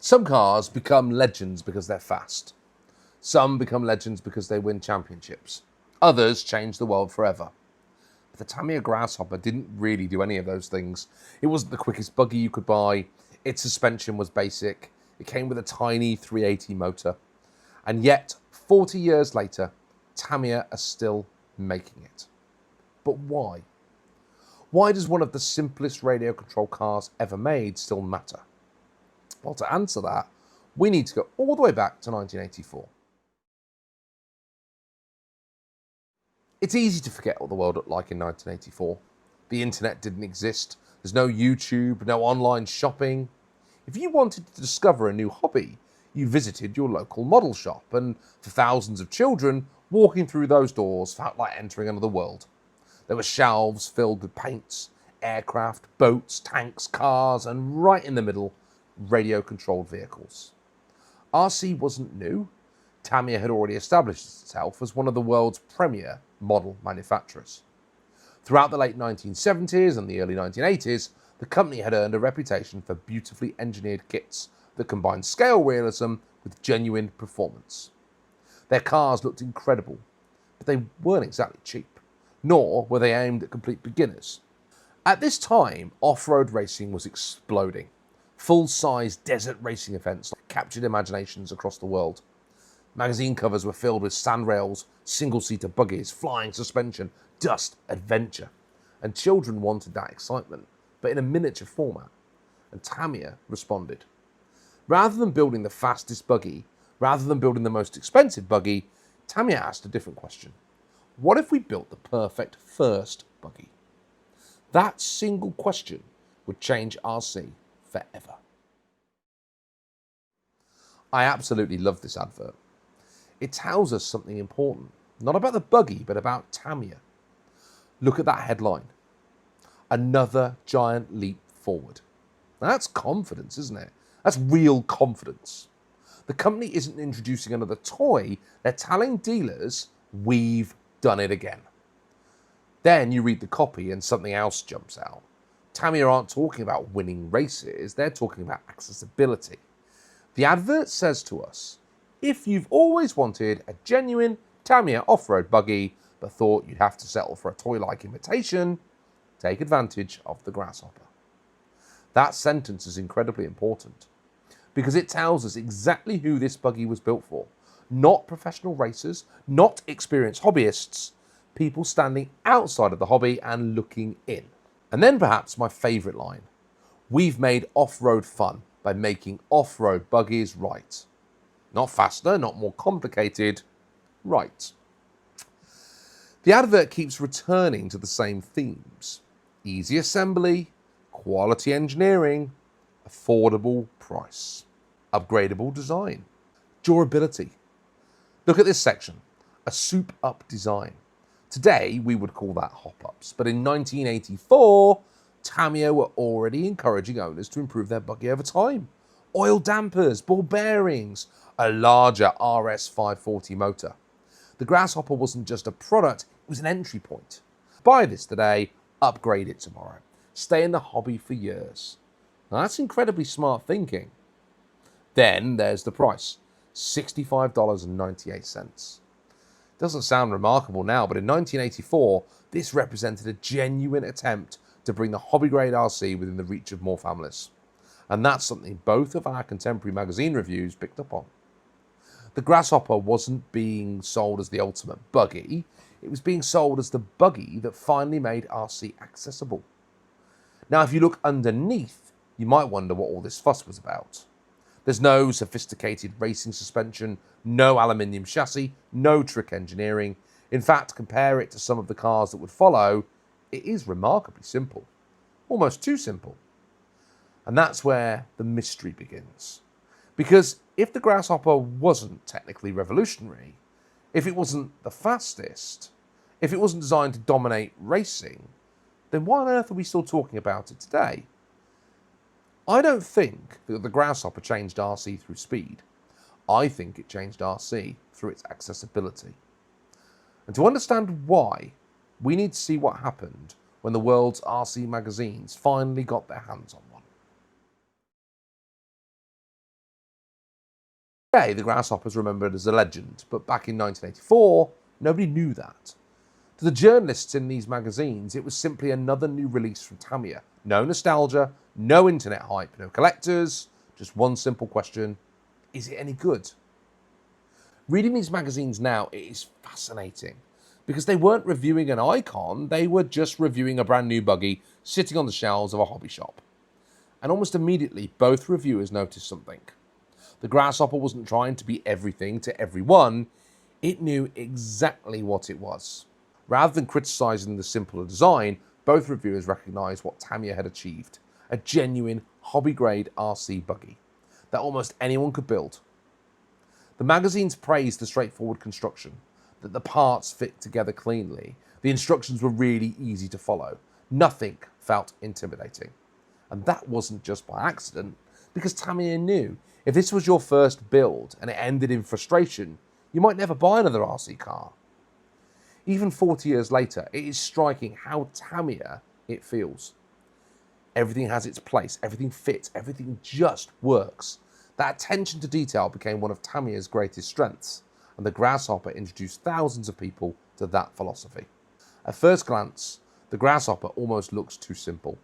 Some cars become legends because they're fast. Some become legends because they win championships. Others change the world forever. But the Tamiya Grasshopper didn't really do any of those things. It wasn't the quickest buggy you could buy. Its suspension was basic. It came with a tiny 380 motor. And yet, 40 years later, Tamiya are still making it. But why? Why does one of the simplest radio control cars ever made still matter? Well, to answer that, we need to go all the way back to 1984. It's easy to forget what the world looked like in 1984. The internet didn't exist. There's no YouTube, no online shopping. If you wanted to discover a new hobby, you visited your local model shop, and for thousands of children, walking through those doors felt like entering another world. There were shelves filled with paints, aircraft, boats, tanks, cars, and right in the middle, radio-controlled vehicles. RC wasn't new. Tamiya had already established itself as one of the world's premier model manufacturers. Throughout the late 1970s and the early 1980s, the company had earned a reputation for beautifully engineered kits that combined scale realism with genuine performance. Their cars looked incredible, but they weren't exactly cheap, nor were they aimed at complete beginners. At this time, off-road racing was exploding. Full-size desert racing events captured imaginations across the world. Magazine covers were filled with sandrails, single-seater buggies, flying suspension, dust, adventure. And children wanted that excitement, but in a miniature format. And Tamiya responded. Rather than building the fastest buggy, rather than building the most expensive buggy, Tamiya asked a different question. What if we built the perfect first buggy? That single question would change RC forever. I absolutely love this advert. It tells us something important, not about the buggy, but about Tamiya. Look at that headline. Another giant leap forward. That's confidence, isn't it? That's real confidence. The company isn't introducing another toy, they're telling dealers, we've done it again. Then you read the copy and something else jumps out. Tamiya aren't talking about winning races, they're talking about accessibility. The advert says to us, if you've always wanted a genuine Tamiya off-road buggy, but thought you'd have to settle for a toy-like imitation, take advantage of the Grasshopper. That sentence is incredibly important, because it tells us exactly who this buggy was built for. Not professional racers, not experienced hobbyists, people standing outside of the hobby and looking in. And then perhaps my favourite line, we've made off-road fun by making off-road buggies right. Not faster, not more complicated, right. The advert keeps returning to the same themes. Easy assembly, quality engineering, affordable price, upgradable design, durability. Look at this section, a soup-up design. Today, we would call that hop-ups, but in 1984, Tamiya were already encouraging owners to improve their buggy over time. Oil dampers, ball bearings, a larger RS 540 motor. The Grasshopper wasn't just a product, it was an entry point. Buy this today, upgrade it tomorrow. Stay in the hobby for years. Now that's incredibly smart thinking. Then there's the price, $65.98. Doesn't sound remarkable now, but in 1984, this represented a genuine attempt to bring the hobby-grade RC within the reach of more families. And that's something both of our contemporary magazine reviews picked up on. The Grasshopper wasn't being sold as the ultimate buggy, it was being sold as the buggy that finally made RC accessible. Now, if you look underneath, you might wonder what all this fuss was about. There's no sophisticated racing suspension, no aluminium chassis, no trick engineering. In fact, compare it to some of the cars that would follow, it is remarkably simple. Almost too simple. And that's where the mystery begins. Because if the Grasshopper wasn't technically revolutionary, if it wasn't the fastest, if it wasn't designed to dominate racing, then why on earth are we still talking about it today? I don't think that the Grasshopper changed RC through speed. I think it changed RC through its accessibility. And to understand why, we need to see what happened when the world's RC magazines finally got their hands on one. Today, the Grasshopper is remembered as a legend, but back in 1984, nobody knew that. To the journalists in these magazines, it was simply another new release from Tamiya. No nostalgia, no internet hype, no collectors, just one simple question: is it any good? Reading these magazines now, it is fascinating because they weren't reviewing an icon, they were just reviewing a brand new buggy sitting on the shelves of a hobby shop. And almost immediately, both reviewers noticed something. The Grasshopper wasn't trying to be everything to everyone, it knew exactly what it was. Rather than criticising the simpler design, both reviewers recognised what Tamiya had achieved: a genuine hobby-grade RC buggy that almost anyone could build. The magazines praised the straightforward construction, that the parts fit together cleanly, the instructions were really easy to follow, nothing felt intimidating. And that wasn't just by accident, because Tamiya knew if this was your first build and it ended in frustration, you might never buy another RC car. Even 40 years later, it is striking how Tamiya it feels. Everything has its place, everything fits, everything just works. That attention to detail became one of Tamiya's greatest strengths, and the Grasshopper introduced thousands of people to that philosophy. At first glance, the Grasshopper almost looks too simple.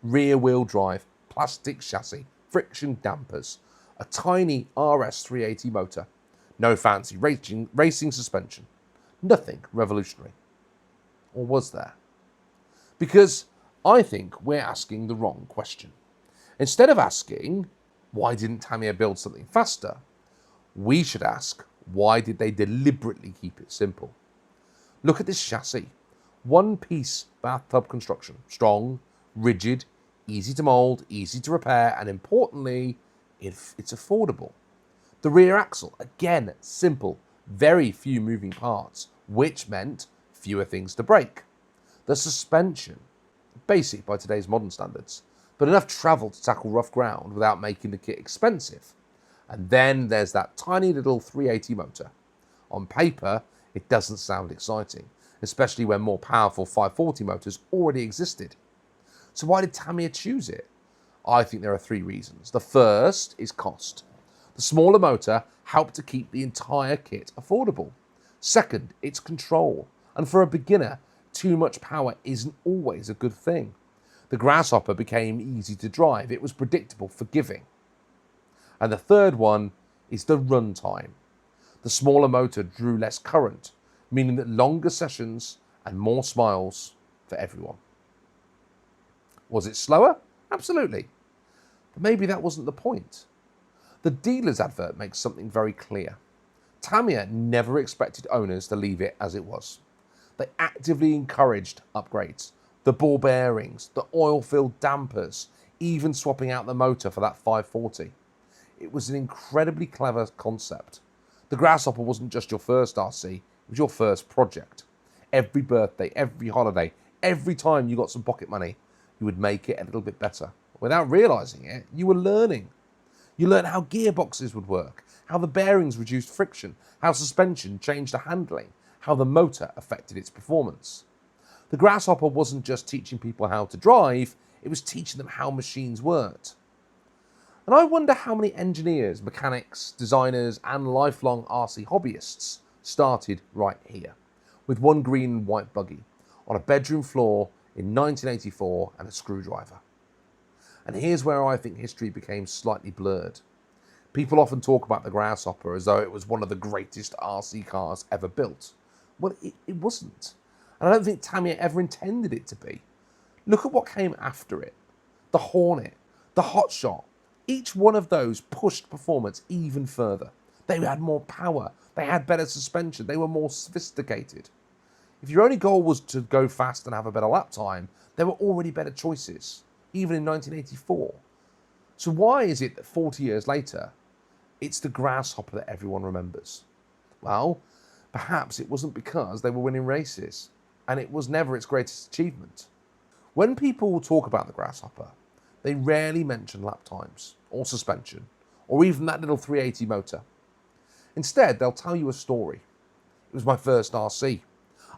Rear-wheel drive, plastic chassis, friction dampers, a tiny RS380 motor, no fancy racing suspension, nothing revolutionary. Or was there? Because I think we're asking the wrong question. Instead of asking, why didn't Tamiya build something faster? We should ask, why did they deliberately keep it simple? Look at this chassis. One-piece bathtub construction. Strong, rigid, easy to mould, easy to repair, and importantly, it's affordable. The rear axle, again, simple, very few moving parts, which meant fewer things to break. The suspension, basic by today's modern standards, but enough travel to tackle rough ground without making the kit expensive. And then there's that tiny little 380 motor. On paper, it doesn't sound exciting, especially when more powerful 540 motors already existed. So why did Tamiya choose it? I think there are three reasons. The first is cost. The smaller motor helped to keep the entire kit affordable. Second, it's control. And for a beginner, too much power isn't always a good thing. The Grasshopper became easy to drive. It was predictable, forgiving. And the third one is the runtime. The smaller motor drew less current, meaning that longer sessions and more smiles for everyone. Was it slower? Absolutely. But maybe that wasn't the point. The dealer's advert makes something very clear. Tamiya never expected owners to leave it as it was. They actively encouraged upgrades. The ball bearings, the oil-filled dampers, even swapping out the motor for that 540. It was an incredibly clever concept. The Grasshopper wasn't just your first RC, it was your first project. Every birthday, every holiday, every time you got some pocket money, you would make it a little bit better. Without realising it, you were learning. You learned how gearboxes would work, how the bearings reduced friction, how suspension changed the handling, how the motor affected its performance. The Grasshopper wasn't just teaching people how to drive, it was teaching them how machines worked. And I wonder how many engineers, mechanics, designers, and lifelong RC hobbyists started right here, with one green and white buggy, on a bedroom floor in 1984 and a screwdriver. And here's where I think history became slightly blurred. People often talk about the Grasshopper as though it was one of the greatest RC cars ever built. Well, it wasn't. And I don't think Tamiya ever intended it to be. Look at what came after it. The Hornet, the Hotshot. Each one of those pushed performance even further. They had more power. They had better suspension. They were more sophisticated. If your only goal was to go fast and have a better lap time, there were already better choices, even in 1984. So why is it that 40 years later, it's the Grasshopper that everyone remembers? Well, perhaps it wasn't because they were winning races, and it was never its greatest achievement. When people talk about the Grasshopper, they rarely mention lap times, or suspension, or even that little 380 motor. Instead, they'll tell you a story. It was my first RC.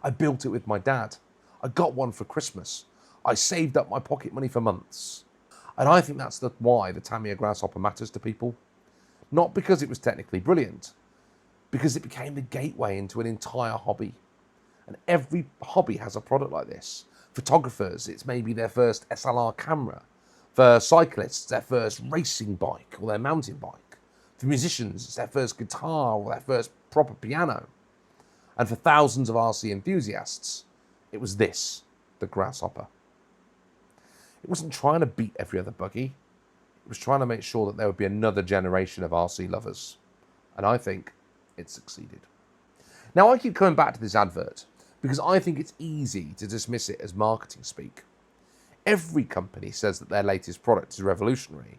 I built it with my dad. I got one for Christmas. I saved up my pocket money for months. And I think that's why the Tamiya Grasshopper matters to people. Not because it was technically brilliant, because it became the gateway into an entire hobby. And every hobby has a product like this. Photographers, it's maybe their first SLR camera. For cyclists, their first racing bike or their mountain bike. For musicians, it's their first guitar or their first proper piano. And for thousands of RC enthusiasts, it was this, the Grasshopper. It wasn't trying to beat every other buggy. It was trying to make sure that there would be another generation of RC lovers. And I think it succeeded. Now, I keep coming back to this advert because I think it's easy to dismiss it as marketing speak. Every company says that their latest product is revolutionary.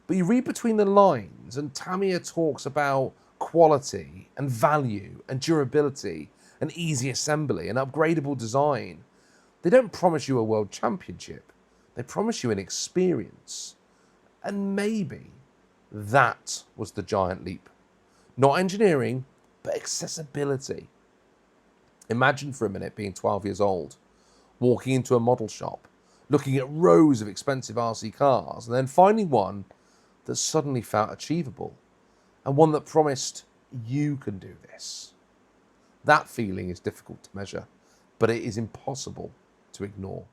But you read between the lines and Tamiya talks about quality and value and durability and easy assembly and upgradable design. They don't promise you a world championship. They promise you an experience. And maybe that was the giant leap. Not engineering, but accessibility. Imagine for a minute being 12 years old, walking into a model shop, looking at rows of expensive RC cars, and then finding one that suddenly felt achievable, and one that promised, you can do this. That feeling is difficult to measure, but it is impossible to ignore.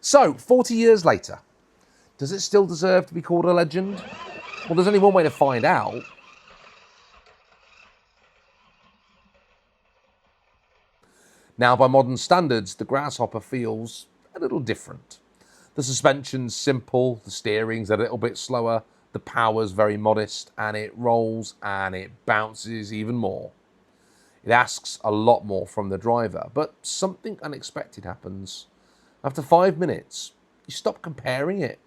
So, 40 years later, does it still deserve to be called a legend? Well, there's only one way to find out. Now, by modern standards, the Grasshopper feels a little different. The suspension's simple, the steering's a little bit slower, the power's very modest, and it rolls and it bounces even more. It asks a lot more from the driver, but something unexpected happens. After 5 minutes, you stop comparing it.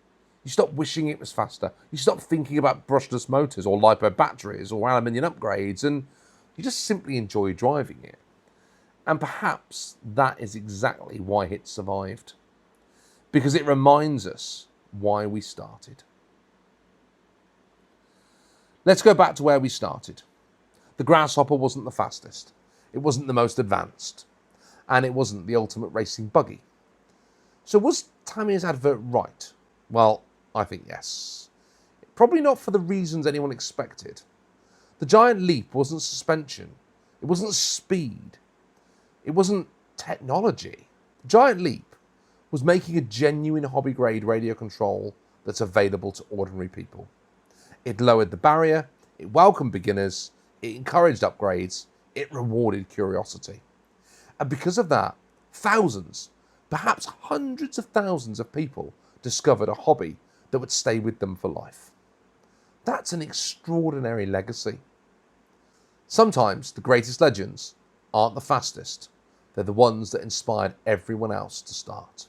You stop wishing it was faster. You stop thinking about brushless motors or LiPo batteries or aluminium upgrades, and you just simply enjoy driving it. And perhaps that is exactly why it survived. Because it reminds us why we started. Let's go back to where we started. The Grasshopper wasn't the fastest. It wasn't the most advanced. And it wasn't the ultimate racing buggy. So was Tamiya's advert right? Well, I think yes. Probably not for the reasons anyone expected. The giant leap wasn't suspension. It wasn't speed. It wasn't technology. The giant leap was making a genuine hobby-grade radio control that's available to ordinary people. It lowered the barrier, it welcomed beginners, it encouraged upgrades, it rewarded curiosity. And because of that, thousands, perhaps hundreds of thousands of people discovered a hobby that would stay with them for life. That's an extraordinary legacy. Sometimes the greatest legends aren't the fastest. They're the ones that inspired everyone else to start.